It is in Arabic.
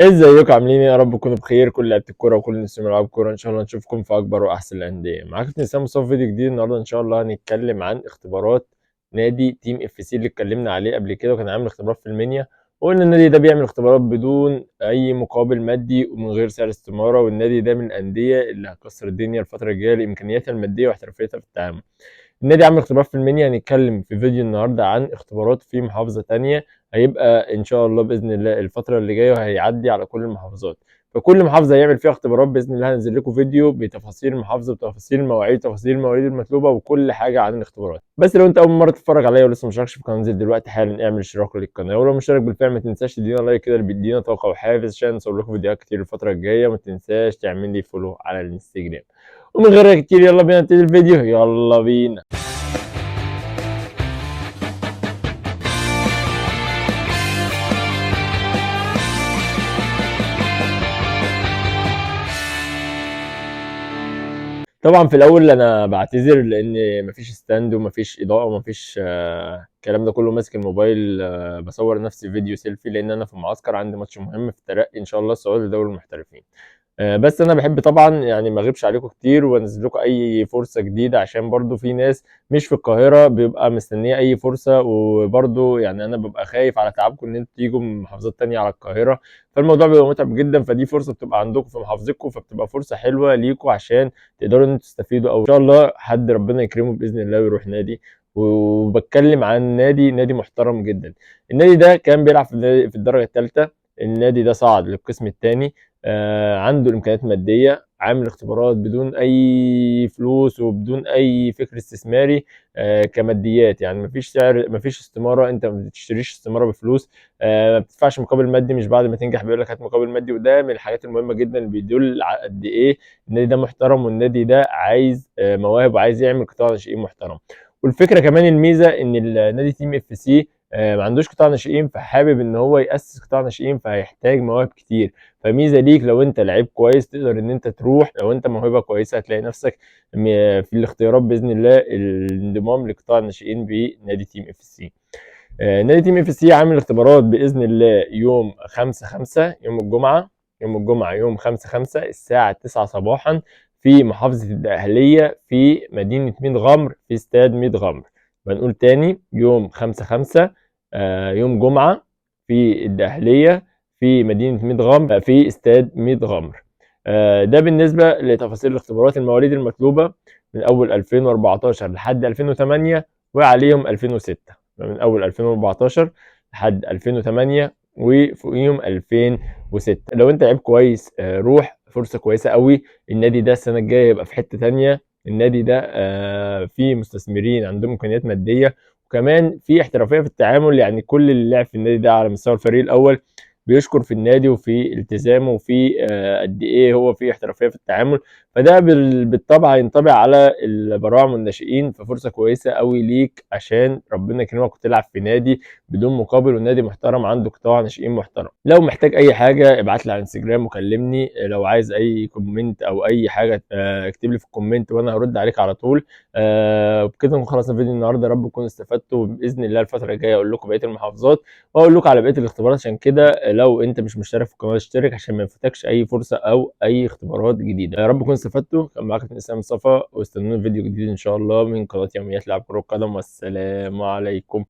ازيكم عاملين ايه؟ يا رب تكونوا بخير. كل لعيبه الكوره وكل الناس اللي بيلعبوا كوره ان شاء الله نشوفكم في اكبر واحسن الانديه. معاكم اسلام مصطفى في فيديو جديد. النهارده ان شاء الله هنتكلم عن اختبارات نادي تيم اف سي اللي اتكلمنا عليه قبل كده، وكان عامل اختبارات في المنيا. وقلنا النادي ده بيعمل اختبارات بدون اي مقابل مادي ومن غير سعر استماره، والنادي ده من الانديه اللي هتكسر الدنيا الفتره الجايه لامكانياتها الماديه واحترافيتها في التعامل. النادي عامل اختبارات في المنيا، هنتكلم في فيديو النهارده عن اختبارات في محافظة تانية. هيبقى ان شاء الله باذن الله الفترة اللي جاية وهيعدي على كل المحافظات، فكل محافظة هيعمل فيها اختبارات باذن الله. هنزل لكم فيديو بتفاصيل المحافظة، بتفاصيل المواعيد، تفاصيل الموارد المطلوبة، وكل حاجة عن الاختبارات. بس لو انت اول مرة تتفرج عليا ولسه مشتركش في القناة، انزل دلوقتي حالا اعمل اشتراك للقناة، ولو مشترك بالفعل ما تنساش تدينا لايك كده اللي بيدينا طاقة وحافز عشان نصور لكم فيديوهات كتير الفترة الجاية. وما تنساش تعمل لي فولو على الانستجرام. ومن غير كتير يلا بينا نبتدي الفيديو، يلا بينا. طبعا في الاول انا بعتذر لان مفيش ستاند ومفيش اضاءه ومفيش الكلام ده كله. ماسك الموبايل بصور نفسي فيديو سيلفي، لان انا في معسكر عندي ماتش مهم في الترقي ان شاء الله الصعود لدوري المحترفين. بس انا بحب طبعا يعني ما اغيبش عليكم كتير وانزل لكم اي فرصه جديده، عشان برضو في ناس مش في القاهره بيبقى مستنيه اي فرصه، وبرضو يعني انا ببقى خايف على تعبكم ان انتوا تيجوا من محافظات تانية على القاهره. فالموضوع بيبقى متعب جدا، فدي فرصه بتبقى عندكم في محافظتكم، فبتبقى فرصه حلوه ليكم عشان تقدروا ان انتوا تستفيدوا، او ان شاء الله حد ربنا يكرمه باذن الله ويروح نادي. وبتكلم عن نادي محترم جدا. النادي ده كان بيلعب في الدرجه الثالثه. النادي ده صعد للقسم الثاني. عنده الامكانيات الماديه، عامل اختبارات بدون اي فلوس وبدون اي فكر استثماري. كماديات يعني مفيش سعر، مفيش استماره، انت ما بتشتريش استماره بفلوس. ما بتدفعش مقابل مادي، مش بعد ما تنجح بيقول لك هات مقابل مادي. وده من الحاجات المهمه جدا اللي بيدل على قد ايه النادي ده محترم، والنادي ده عايز مواهب وعايز يعمل قطاع ناشئين محترم. والفكره كمان الميزه ان النادي تيم اف سي ما عندوش قطاع ناشئين، فحابب ان هو ياسس قطاع ناشئين، فهيحتاج مواهب كتير. فميزه ليك لو انت لعيب كويس تقدر ان انت تروح، لو انت موهبه كويسه هتلاقي نفسك في الاختيارات باذن الله الانضمام لقطاع الناشئين بنادي تيم اف سي. نادي تيم اف سي عامل اختبارات باذن الله يوم 5/5 يوم الجمعه. يوم 5/5 الساعه 9 صباحا في محافظه الدقهليه في مدينه ميت غمر في استاد ميت غمر. بنقول تاني يوم 5/5 يوم جمعه في الدقهليه في مدينه ميت غمر في استاد ميت غمر. ده بالنسبه لتفاصيل الاختبارات. المواليد المطلوبه من اول 2014 لحد 2008 وعليهم 2006. من اول 2014 لحد 2008 وفوقيهم 2006. لو انت لعيب كويس روح، فرصه كويسه قوي. النادي ده السنه الجايه يبقى في حته تانية. النادي ده فيه مستثمرين عندهم امكانيات ماديه، وكمان في احترافيه في التعامل. يعني كل اللي لعب في النادي ده على مستوى الفريق الاول بيشكر في النادي وفي التزامه وفي قد ايه هو في احترافيه في التعامل. فده بالطبع ينطبق على البراعم والناشئين، ففرصه كويسه قوي ليك عشان ربنا يكرمك وتلعب في نادي بدون مقابل، والنادي محترم عنده قطاع ناشئين محترم. لو محتاج اي حاجه ابعت لي على الانستجرام وكلمني. لو عايز اي كومنت او اي حاجه اكتب لي في الكومنت وانا هرد عليك على طول. وبكده نكون خلصنا الفيديو النهارده. رب تكونوا استفدتوا. باذن الله الفتره الجايه اقول لكم بقيه المحافظات واقول لكم على بقيه الاختبارات. عشان كده لو انت مش مشترك في القناه اشترك عشان ما يفوتكش اي فرصه او اي اختبارات جديده. يا رب تكونوا استفدتوا. كان معاكم اسلام مصطفى، واستنوني فيديو جديد ان شاء الله من قناه يوميات لعب كره القدم. والسلام عليكم.